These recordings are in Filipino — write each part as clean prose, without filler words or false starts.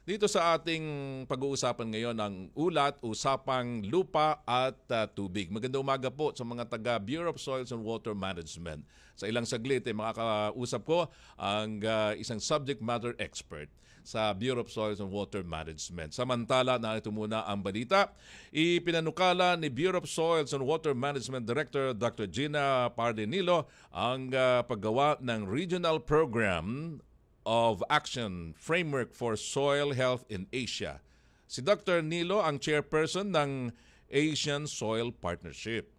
Dito sa ating pag-uusapan ngayon ang ulat, usapang lupa at tubig. Magandang umaga po sa mga taga Bureau of Soils and Water Management. Sa ilang saglit makakausap ko ang isang subject matter expert sa Bureau of Soils and Water Management. Samantala, narito muna ang balita. Ipinanukala ni Bureau of Soils and Water Management Director Dr. Gina Pardenilo ang paggawa ng regional program of Action Framework for Soil Health in Asia. Si Dr. Nilo ang chairperson ng Asian Soil Partnership.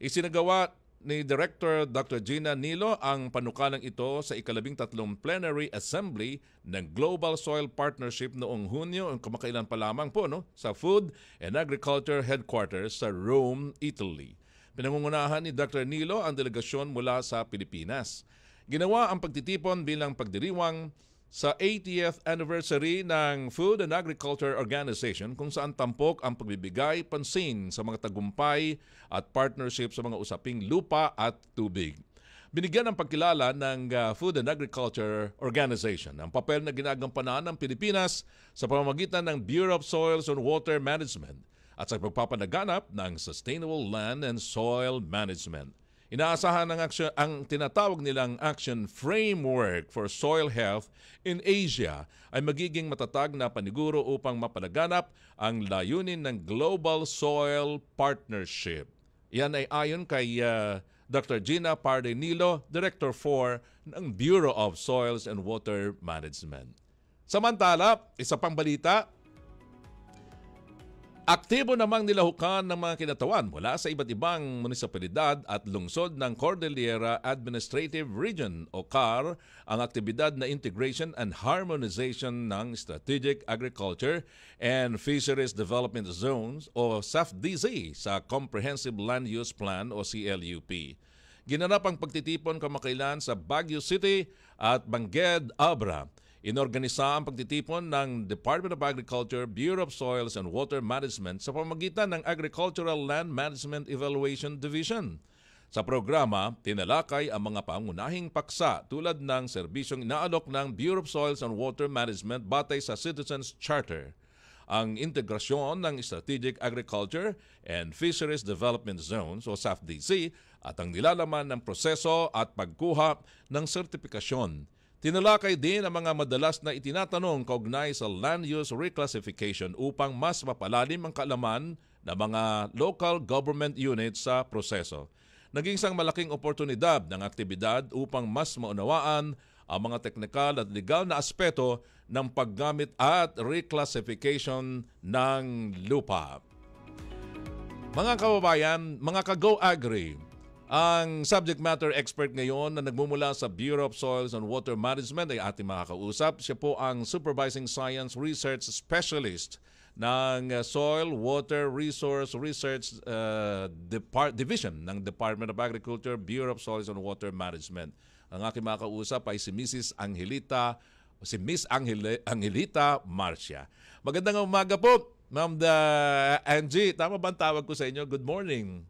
Isinagawa ni Director Dr. Gina Nilo ang panukalang ito sa ika-13 Plenary Assembly ng Global Soil Partnership noong Hunyo, kamakailan pa lamang po, sa Food and Agriculture Headquarters sa Rome, Italy. Pinangungunahan ni Dr. Nilo ang delegasyon mula sa Pilipinas. Ginawa ang pagtitipon bilang pagdiriwang sa 80th anniversary ng Food and Agriculture Organization kung saan tampok ang pagbibigay pansin sa mga tagumpay at partnership sa mga usaping lupa at tubig. Binigyan ng pagkilala ng Food and Agriculture Organization ang papel na ginagampanan ng Pilipinas sa pamamagitan ng Bureau of Soils and Water Management at sa pagpapanaganap ng Sustainable Land and Soil Management. Inaasahan ang tinatawag nilang Action Framework for Soil Health in Asia ay magiging matatag na paniguro upang mapalaganap ang layunin ng Global Soil Partnership. Yan ay ayon kay Dr. Gina Pardenilo, Director 4 ng Bureau of Soils and Water Management. Samantala, isa pang balita, aktibo namang nilahukan ng mga kinatawan mula sa iba't ibang munisipalidad at lungsod ng Cordillera Administrative Region o CAR ang aktibidad na Integration and Harmonization ng Strategic Agriculture and Fisheries Development Zones o SAFDZ sa Comprehensive Land Use Plan o CLUP. Ginanap ang pagtitipon kamakailan sa Baguio City at Bangued, Abra. Inorganisa ang pagtitipon ng Department of Agriculture, Bureau of Soils and Water Management sa pamamagitan ng Agricultural Land Management Evaluation Division. Sa programa, tinalakay ang mga pangunahing paksa tulad ng serbisyong inaalok ng Bureau of Soils and Water Management batay sa Citizens Charter, ang integrasyon ng Strategic Agriculture and Fisheries Development Zones o SAFDZ at ang nilalaman ng proseso at pagkuha ng sertipikasyon. Tinalakay din ang mga madalas na itinatanong kaugnay sa land use reclassification upang mas mapalalim ang kaalaman ng mga local government units sa proseso. Naging isang malaking oportunidad ng aktibidad upang mas maunawaan ang mga teknikal at legal na aspeto ng paggamit at reclassification ng lupa. Mga kababayan, mga ka-Go Agri, ang subject matter expert ngayon na nagmumula sa Bureau of Soils and Water Management ay ating makakausap. Siya po ang Supervising Science Research Specialist ng Soil, Water, Resource Research Division ng Department of Agriculture, Bureau of Soils and Water Management. Ang aking makakausap ay si Miss Angelita Marcia. Magandang umaga po, Ma'am Angie. Tama ba ang tawag ko sa inyo? Good morning.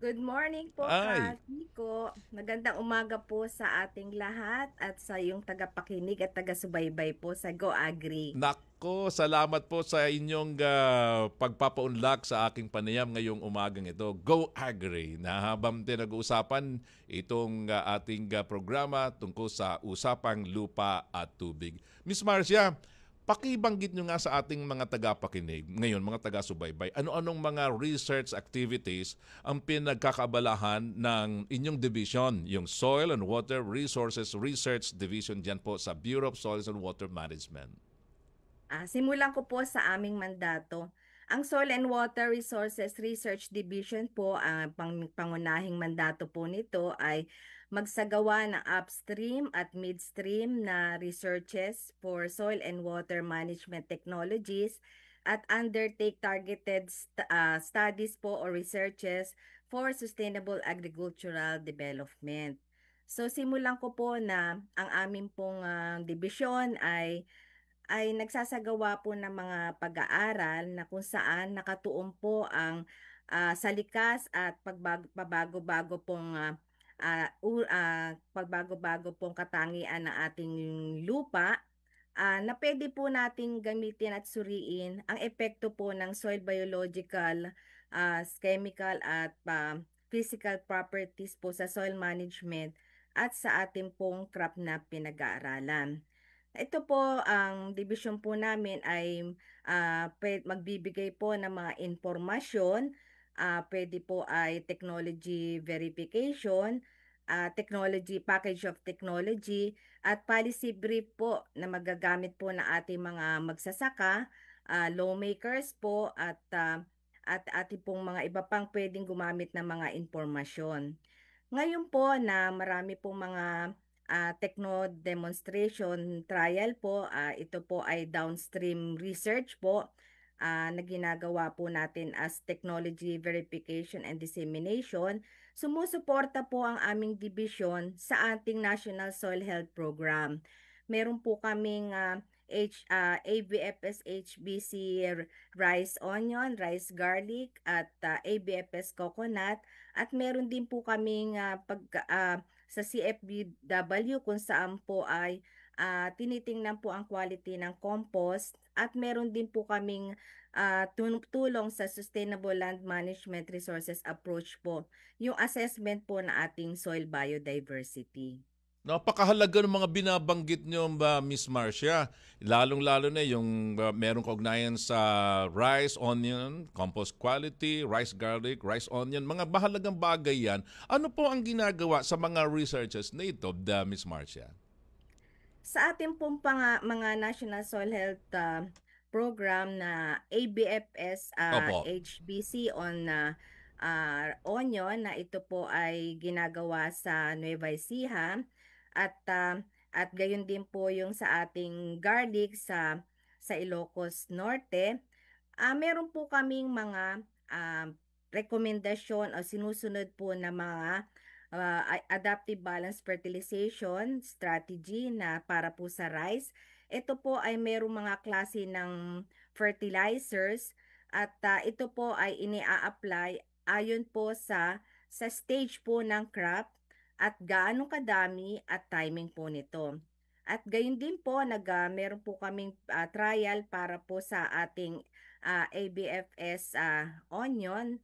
Good morning po, Ay, Kiko. Magandang umaga po sa ating lahat at sa iyong tagapakinig at taga-subaybay po sa Go Agri. nako, salamat po sa inyong pagpapaunlak sa aking panayam ngayong umagang ito. Go Agri, na habang nag-uusapan itong ating programa tungkol sa usapang lupa at tubig. Miss Marcia, pakibanggit nyo nga sa ating mga tagapakinig, ngayon mga taga-subaybay, ano-anong mga research activities ang pinagkakaabalahan ng inyong division, yung Soil and Water Resources Research Division dyan po sa Bureau of Soils and Water Management. Simulan ko po sa aming mandato. Ang Soil and Water Resources Research Division po, ang pangunahing mandato po nito ay magsagawa ng upstream at midstream na researches for soil and water management technologies at undertake targeted studies po or researches for sustainable agricultural development. So simulan ko po na ang aming pong division ay nagsasagawa po ng mga pag-aaral na kung saan nakatuon po ang sa likas at pagbago-bago pong pagbago-bago pong katangian ng ating lupa na puwede po nating gamitin at suriin ang epekto po ng soil biological, chemical at physical properties po sa soil management at sa ating pong crop na pinag-aaralan. Ito po ang dibisyon po namin ay, magbibigay po ng mga impormasyon, puwede po ay technology verification, technology package of technology at policy brief po na magagamit po ng ating mga magsasaka, lawmakers po at ating pong mga iba pang puwedeng gumamit ng mga impormasyon. Ngayon po na marami pong mga, techno demonstration trial po, ito po ay downstream research po, na ginagawa po natin as technology verification and dissemination. Sumusuporta po ang aming dibisyon sa ating National Soil Health Program. Meron po kaming, ABFS HBC rice onion, rice garlic at, ABFS coconut at meron din po kaming, sa CFBW kung saan po ay, tinitingnan po ang quality ng compost at meron din po kaming, tulong sa Sustainable Land Management Resources Approach po, yung assessment po ng ating soil biodiversity. Napakahalaga ng mga binabanggit niyo ba, Miss Marcia. Lalong-lalo na yung merong kaugnayan sa rice, onion, compost quality, rice garlic, rice onion. Mga mahalagang bagay yan. Ano po ang ginagawa sa mga researchers na ito, Miss Marcia? Sa ating pong mga National Soil Health, program na ABFS, Opo. HBC on, onion na ito po ay ginagawa sa Nueva Ecija at gayon din po yung sa ating garlic sa Ilocos Norte. Meron po kaming mga, rekomendasyon o sinusunod po na mga, adaptive balance fertilization strategy na para po sa rice. Ito po ay merong mga klase ng fertilizers at, ito po ay ini-a-apply ayon po sa stage po ng crop at gaano kadami at timing po nito. At gayon din po meron po kaming, trial para po sa ating, ABFS, onion.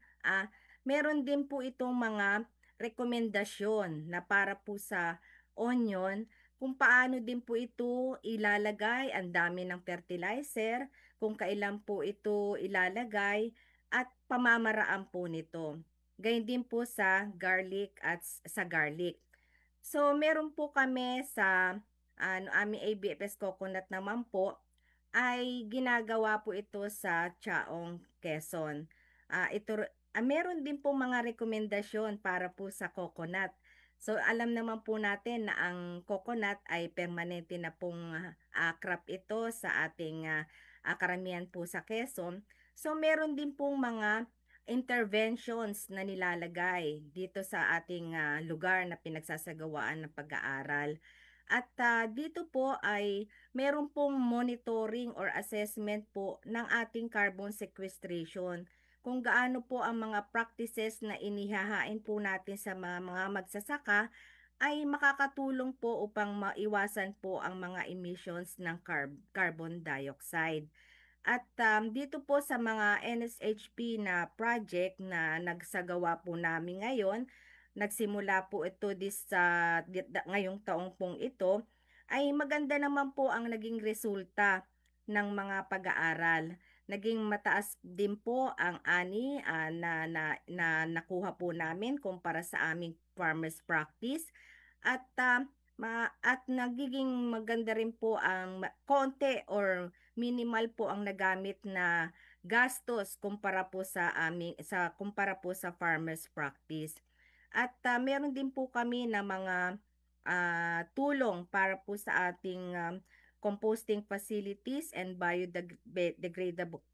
Meron din po itong mga rekomendasyon na para po sa onion kung paano din po ito ilalagay, ang dami ng fertilizer, kung kailan po ito ilalagay at pamamaraan po nito. Gayon din po sa garlic at sa garlic. So meron po kami sa aming ABFS coconut naman po ay ginagawa po ito sa Chaong, Quezon. Meron din po mga rekomendasyon para po sa coconut. So alam naman po natin na ang coconut ay permanente na pong, crop ito sa ating, karamihan po sa Quezon. So meron din pong mga interventions na nilalagay dito sa ating, lugar na pinagsasagawaan ng pag-aaral. At, dito po ay meron pong monitoring or assessment po ng ating carbon sequestration. Kung gaano po ang mga practices na inihahain po natin sa mga magsasaka ay makakatulong po upang maiwasan po ang mga emissions ng carbon dioxide. At, dito po sa mga NSHP na project na nagsagawa po namin ngayon, nagsimula po ito ngayong taong pong ito, ay maganda naman po ang naging resulta ng mga pag-aaral. Naging mataas din po ang ani, na nakuha po namin kumpara sa aming farmers practice at, at nagiging maganda rin po ang konti or minimal po ang nagamit na gastos kumpara po sa farmers practice. At, meron din po kami na mga, tulong para po sa ating, composting facilities and biodegradable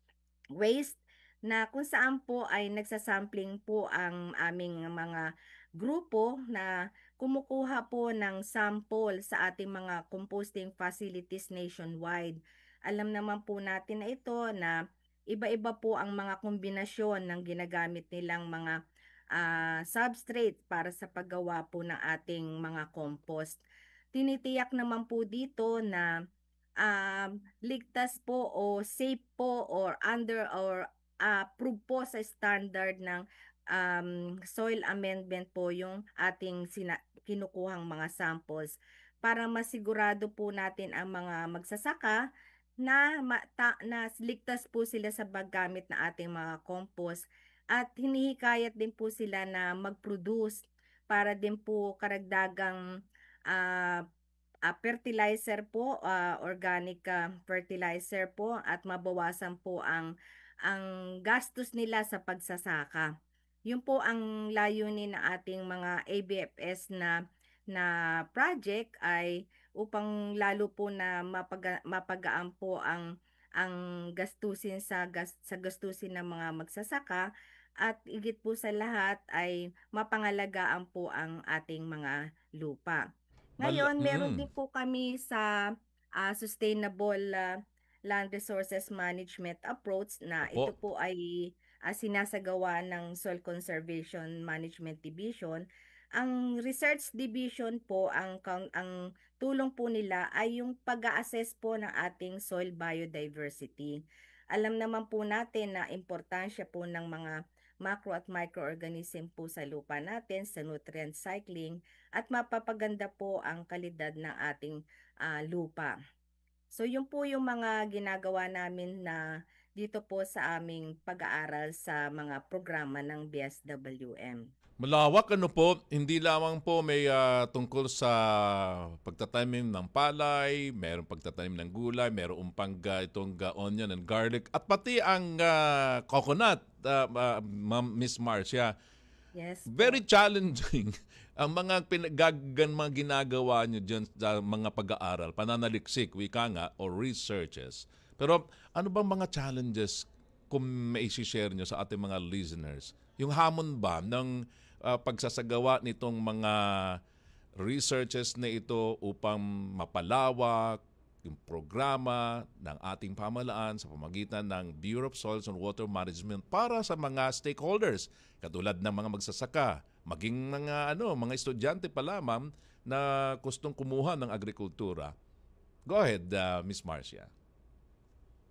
waste na kung saan po ay nagsasampling po ang aming mga grupo na kumukuha po ng sample sa ating mga composting facilities nationwide. Alam naman po natin na ito na iba-iba po ang mga kombinasyon ng ginagamit nilang mga, substrate para sa paggawa po ng ating mga compost. Tinitiyak naman po dito na ligtas po o safe po or under or approved po sa standard ng soil amendment po yung ating kinukuhang mga samples para masigurado po natin ang mga magsasaka na na ligtas po sila sa paggamit ng ating mga compost at hinihikayat din po sila na mag-produce para din po karagdagang ah, fertilizer po, organic fertilizer po at mabawasan po ang gastos nila sa pagsasaka. Yun po ang layunin ng ating mga ABFS na project ay upang lalo po na mapagaan po ang gastusin sa gastusin ng mga magsasaka at higit po sa lahat ay mapangalagaan po ang ating mga lupa. Ngayon, meron din po kami sa sustainable land resources management approach na ito Opo. po ay sinasagawa ng Soil Conservation Management Division. Ang research division po, ang tulong po nila ay yung pag-a-assess po ng ating soil biodiversity. Alam naman po natin na importansya po ng mga macro at microorganism po sa lupa natin, sa nutrient cycling, at mapapaganda po ang kalidad ng ating lupa. So yun po yung mga ginagawa namin na dito po sa aming pag-aaral sa mga programa ng BSWM. Malawak ano po, hindi lamang po may tungkol sa pagtatanim ng palay, mayroong pagtatanim ng gulay, mayroong pang itong onion and garlic, at pati ang coconut, Ma'am Miss Marcia. Yes Very po. challenging ang mga ginagawa nyo dyan sa mga pag-aaral, pananaliksik, wika nga, or researches. Pero ano bang mga challenges kung may share nyo sa ating mga listeners? Yung hamon ba ng pagsasagawa nitong mga researches na ito upang mapalawak yung programa ng ating pamahalaan sa pamagitan ng Bureau of Soils and Water Management para sa mga stakeholders katulad ng mga magsasaka, maging mga estudyante pala, ma'am, na gustong kumuha ng agrikultura. Go ahead, Miss Marcia.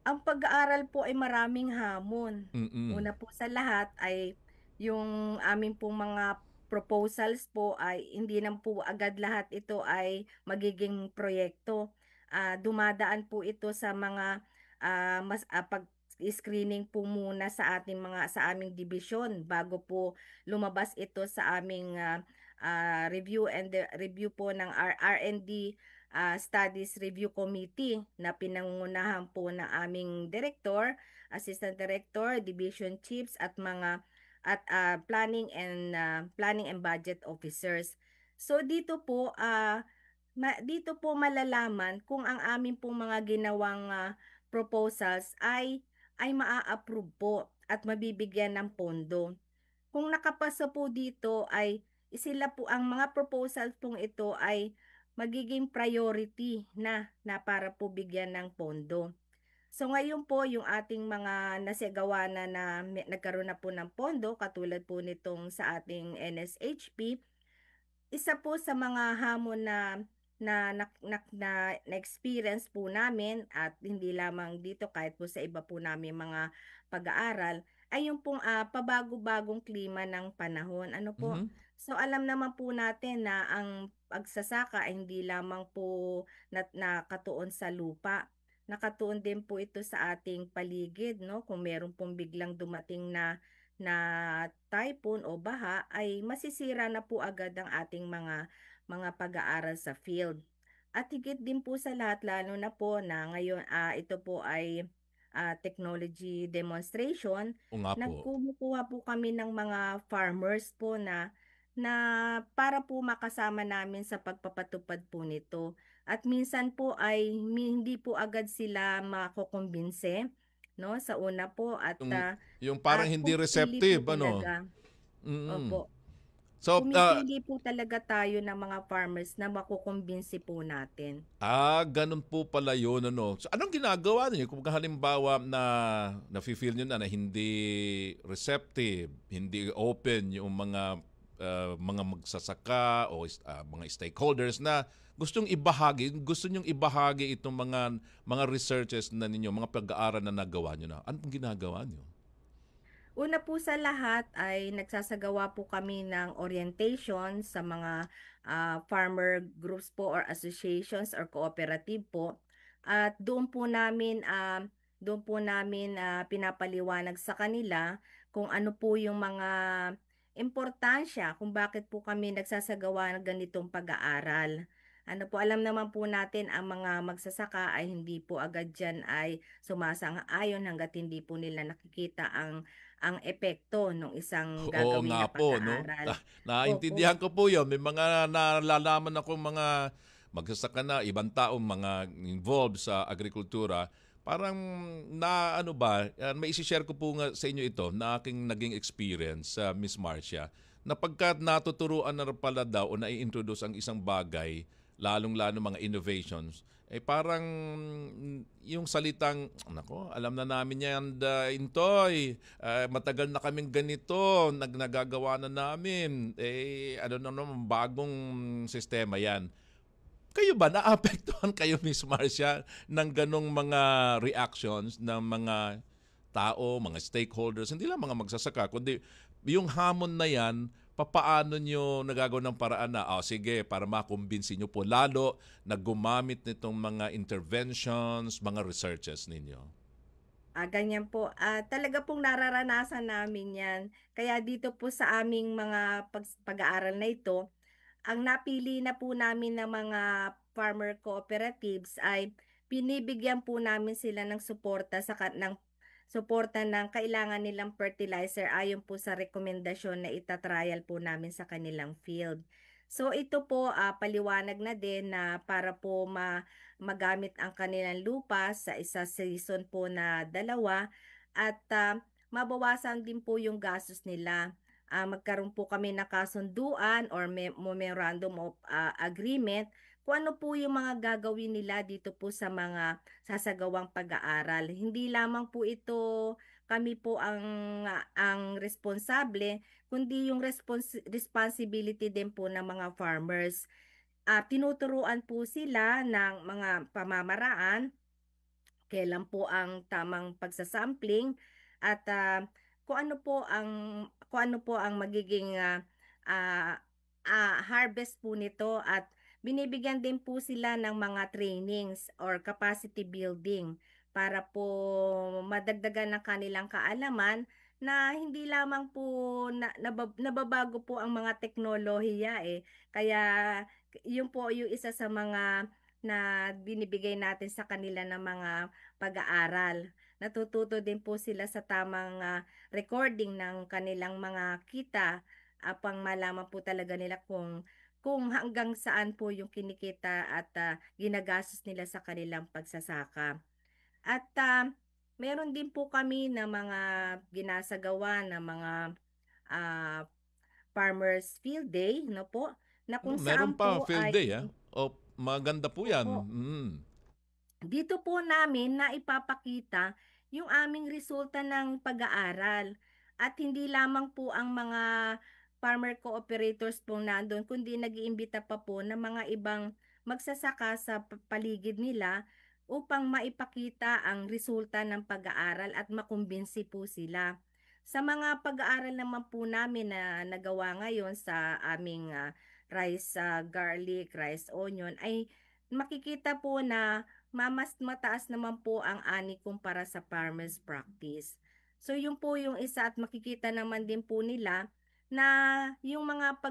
Ang pag-aaral po ay maraming hamon. Mm-mm. Una po sa lahat ay yung amin pong mga proposals po ay hindi na po agad lahat ito ay magiging proyekto. Dumadaan po ito sa mga pag-screening po muna sa sa aming division bago po lumabas ito sa aming review po ng R&D Studies Review Committee na pinangungunahan po ng aming director, assistant director, division chiefs at planning and budget officers. So dito po malalaman kung ang amin pong mga ginawang proposals ay maa-approve po at mabibigyan ng pondo. Kung nakapasa po dito ay sila po ang mga proposals pong ito ay magiging priority na para po bigyan ng pondo. So ngayon po yung ating mga nasagawa na nagkaroon na po ng pondo katulad po nitong sa ating NSHP, isa po sa mga hamon na experience po namin at hindi lamang dito kahit po sa iba po namin mga pag-aaral ay yung pong pabago-bagong klima ng panahon. Ano po? Mhm. So alam naman po natin na ang pagsasaka ay hindi lamang po nakatuon sa lupa. Nakatuon din po ito sa ating paligid, no? Kung meron pong biglang dumating na typhoon o baha ay masisira na po agad ang ating mga pag-aaral sa field. At higit din po sa lahat lalo na po na ngayon ito po ay technology demonstration, O nga po. nagkumukuha po kami ng mga farmers po na para po makasama namin sa pagpapatupad po nito. At minsan po ay hindi po agad sila makukumbinse, no? Sa una po Yung, yung parang hindi pumipili po receptive, ano? talaga. Mm. Opo. So, Pumipili po talaga tayo ng mga farmers na makukumbinsi po natin. ganun po pala yun, ano. So, anong ginagawa niyo kung halimbawa na nafe-feel niyo na hindi receptive, hindi open yung mga magsasaka o mga stakeholders na gusto nyong ibahagi itong mga researches na ninyo, mga pag-aaral na nagawa nyo na. Anong ginagawa nyo? Una po sa lahat ay nagsasagawa po kami ng orientation sa mga farmer groups po or associations or cooperative po. At doon po namin pinapaliwanag sa kanila kung ano po yung mga importansya kung bakit po kami nagsasagawa ng ganitong pag-aaral. Ano po, alam naman po natin ang mga magsasaka ay hindi po agad dyan ay sumasang-ayon hanggat hindi po nila nakikita ang epekto ng isang Oo gagawin nga na po, no? pag-aaral. Naintindihan Opo. ko po yun. May mga nalalaman akong mga magsasaka na, ibang taong mga involved sa agrikultura. Parang may isi-share ko po nga sa inyo ito na aking naging experience sa Miss Marcia, na pagkat natuturuan na pala daw o nai-introduce ang isang bagay, lalong-lalo mga innovations, parang yung salitang, nako, alam na namin yan, Intoy, matagal na kaming ganito, nagagawa na namin, ano na naman, bagong sistema yan. Kayo ba, naapektuhan kayo, Miss Marcia, ng ganong mga reactions ng mga tao, mga stakeholders, hindi lang mga magsasaka, kundi yung hamon na yan, papaano nyo nagagawa ng paraan na, sige, para makumbinsi nyo po lalo na gumamit nitong mga interventions, mga researches ninyo? Ganyan po. Talaga pong nararanasan namin 'yan. Kaya dito po sa aming mga pag-aaral na ito, ang napili na po namin ng mga farmer cooperatives ay binibigyan po namin sila ng suporta ng kailangan nilang fertilizer ayon po sa rekomendasyon na ita-trial po namin sa kanilang field. So ito po, paliwanag na din na para po magamit ang kanilang lupa sa isa season po na dalawa at mabawasan din po yung gastos nila. Magkaroon po kami ng kasunduan or memorandum of agreement kung ano po yung mga gagawin nila dito po sa mga sasagawang pag-aaral. Hindi lamang po ito kami po ang responsable, kundi yung responsibility din po ng mga farmers. Tinuturuan po sila ng mga pamamaraan, kailan po ang tamang pagsasampling at kung ano po ang magiging ah, harvest po nito at binibigyan din po sila ng mga trainings or capacity building para po madagdagan ng kanilang kaalaman na hindi lamang po nababago po ang mga teknolohiya kaya yun po yung isa sa mga na binibigay natin sa kanila ng mga pag-aaral. Natututo din po sila sa tamang recording ng kanilang mga kita, pang malaman po talaga nila kung hanggang saan po yung kinikita at ginagastos nila sa kanilang pagsasaka. At meron din po kami na mga ginasagawa na mga ah, farmers field day, no po, na kung Meron saan pa po field ay day, ah. O, maganda po yan. opo. Mm. Dito po namin na ipapakita yung aming resulta ng pag-aaral at hindi lamang po ang mga farmer cooperators po nandun kundi nag-iimbita pa po ng mga ibang magsasaka sa paligid nila upang maipakita ang resulta ng pag-aaral at makumbinsi po sila. Sa mga pag-aaral naman po namin na nagawa ngayon sa aming rice garlic, rice onion ay makikita po na mas mataas naman po ang ani kumpara sa farmers practice. So yun po yung isa at makikita naman din po nila na yung mga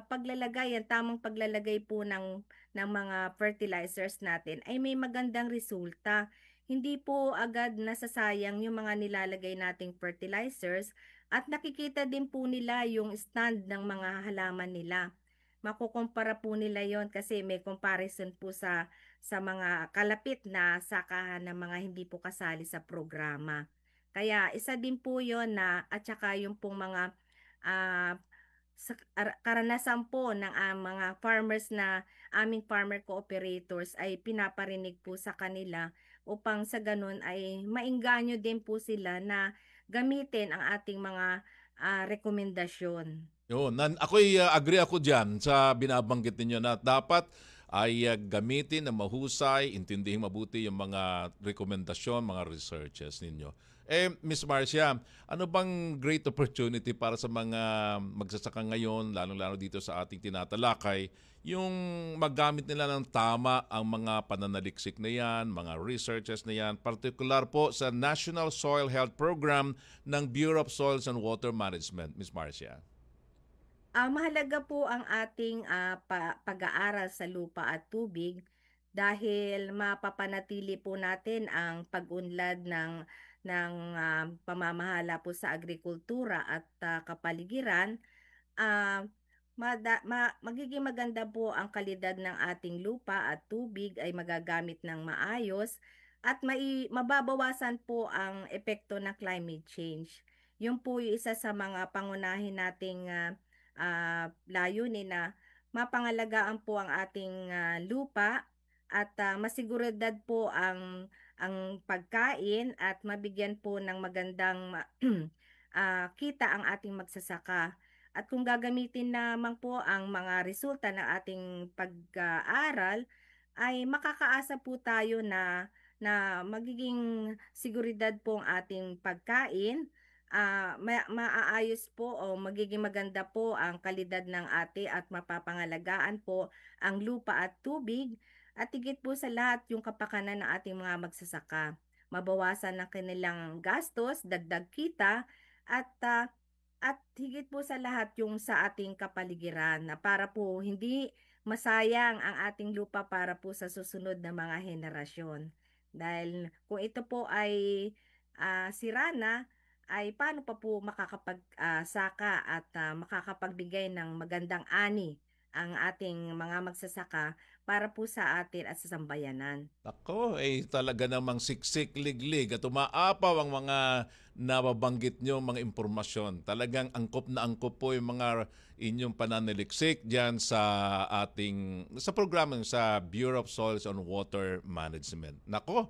paglalagay, ang tamang paglalagay po ng mga fertilizers natin ay may magandang resulta. Hindi po agad nasasayang yung mga nilalagay nating fertilizers at nakikita din po nila yung stand ng mga halaman nila. Makukumpara po nila yon kasi may comparison po sa mga kalapit na sakahan ng mga hindi po kasali sa programa. Kaya isa din po yon na at saka yung pong mga ah, karanasan po ng mga farmers na aming farmer cooperators ay pinaparinig po sa kanila upang sa ganun ay maengganyo din po sila na gamitin ang ating mga rekomendasyon. Yun, ako'y agree ako diyan sa binabanggit ninyo na dapat ay gamitin na mahusay, intindihin mabuti yung mga rekomendasyon, mga researches ninyo. Miss Marcia, ano bang great opportunity para sa mga magsasaka ngayon, lalo-lalo dito sa ating tinatalakay, yung magamit nila ng tama ang mga pananaliksik na yan, mga researches na yan, particular po sa National Soil Health Program ng Bureau of Soils and Water Management, Miss Marcia? Mahalaga po ang ating pag-aaral sa lupa at tubig dahil mapapanatili po natin ang pag-unlad ng pamamahala po sa agrikultura at kapaligiran. Magiging maganda po ang kalidad ng ating lupa at tubig ay magagamit ng maayos at mababawasan po ang epekto ng climate change. Yun po yung isa sa mga pangunahin nating layunin na mapangalagaan po ang ating lupa at masiguridad po ang pagkain at mabigyan po ng magandang kita ang ating magsasaka. At kung gagamitin naman po ang mga resulta ng ating pag-aaral, ay makakaasa po tayo na magiging seguridad po ang ating pagkain, maaayos po o magiging maganda po ang kalidad ng ate at mapapangalagaan po ang lupa at tubig at higit po sa lahat yung kapakanan ng ating mga magsasaka. Mabawasan ang kanilang gastos, dagdag kita at higit po sa lahat yung sa ating kapaligiran na para po hindi masayang ang ating lupa para po sa susunod na mga henerasyon. Dahil kung ito po ay sira na, ay paano pa po makakapag-saka at makakapagbigay ng magandang ani ang ating mga magsasaka para po sa atin at sa sambayanan. Ako, talaga namang siksik, liglig at umaapaw ang mga nababanggit nyo, mga impormasyon. Talagang angkop na angkop po yung mga inyong pananaliksik dyan sa programa sa Bureau of Soils and Water Management. Nako,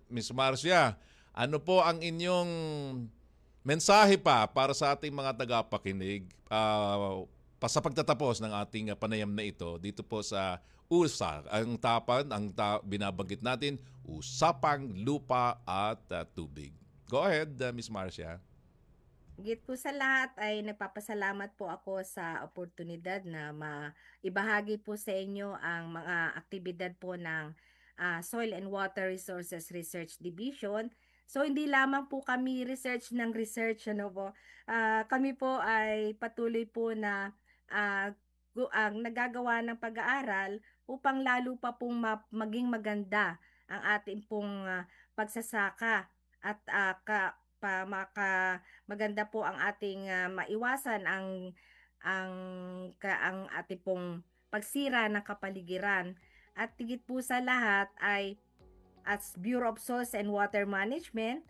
Miss Marcia, ano po ang inyong mensahe pa para sa ating mga tagapakinig sa pagtatapos ng ating panayam na ito dito po sa USA, binabanggit natin, usapang lupa at tubig. Go ahead, Miss Marcia. Higit po sa lahat ay nagpapasalamat po ako sa oportunidad na maibahagi po sa inyo ang mga aktibidad po ng Soil and Water Resources Research Division. So hindi lamang po kami research ng research, ano po. Kami po ay patuloy po na nagagawa ng pag-aaral upang lalo pa pong maging maganda ang ating pong pagsasaka at maganda po ang ating maiwasan ang ating pong pagsira ng kapaligiran. At higit po sa lahat ay as Bureau of Soils and Water Management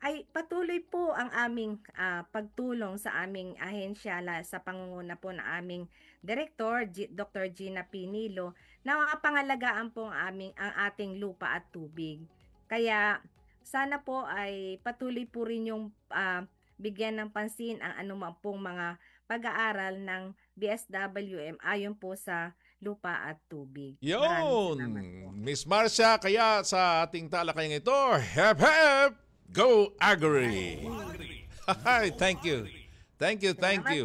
ay patuloy po ang aming pagtulong sa aming ahensya sa pangunguna po ng aming Director, Dr. Gina Pinilo, na mapangalagaan po ang ating lupa at tubig. Kaya sana po ay patuloy po rin yung bigyan ng pansin ang anumang pong mga pag-aaral ng BSWM ayon po sa lupa at tubig. Yun! Miss Marcia, kaya sa ating talakayan ito, hep hep! Go Agri! Hi, thank you. Thank you.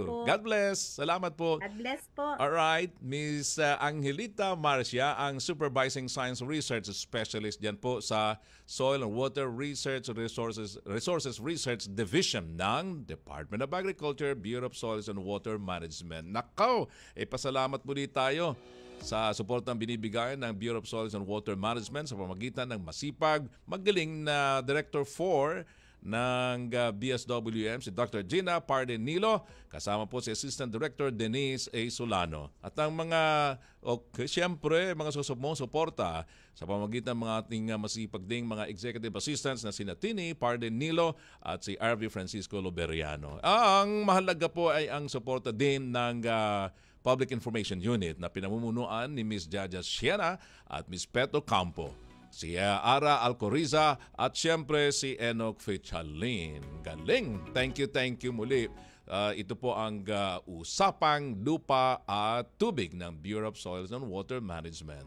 Po. God bless. Salamat po. God bless po. Alright, Miss Angelita Marcia, ang Supervising Science Research Specialist dyan po sa Soil and Water Research Resources Research Division ng Department of Agriculture, Bureau of Soils and Water Management. Nakaw, pasalamat muli tayo sa suportang binibigay ng Bureau of Soils and Water Management sa pamagitan ng masipag, magaling na Director 4 ng BSWM, si Dr. Gina Pardenilo, kasama po si Assistant Director Denise A. Solano. At ang siyempre, mga suporta sa pamagitan ng mga ating masipag ding mga Executive Assistants na sina Tini Pardenilo at si RV Francisco Loberiano. Ang mahalaga po ay ang suporta din ng Public Information Unit na pinamumunuan ni Ms. Jaja Siena at Ms. Peto Campo, si Ara Alcoriza at siyempre si Enoch Fichalin. Galing! Thank you muli Ito po ang Usapang Lupa at Tubig ng Bureau of Soils and Water Management.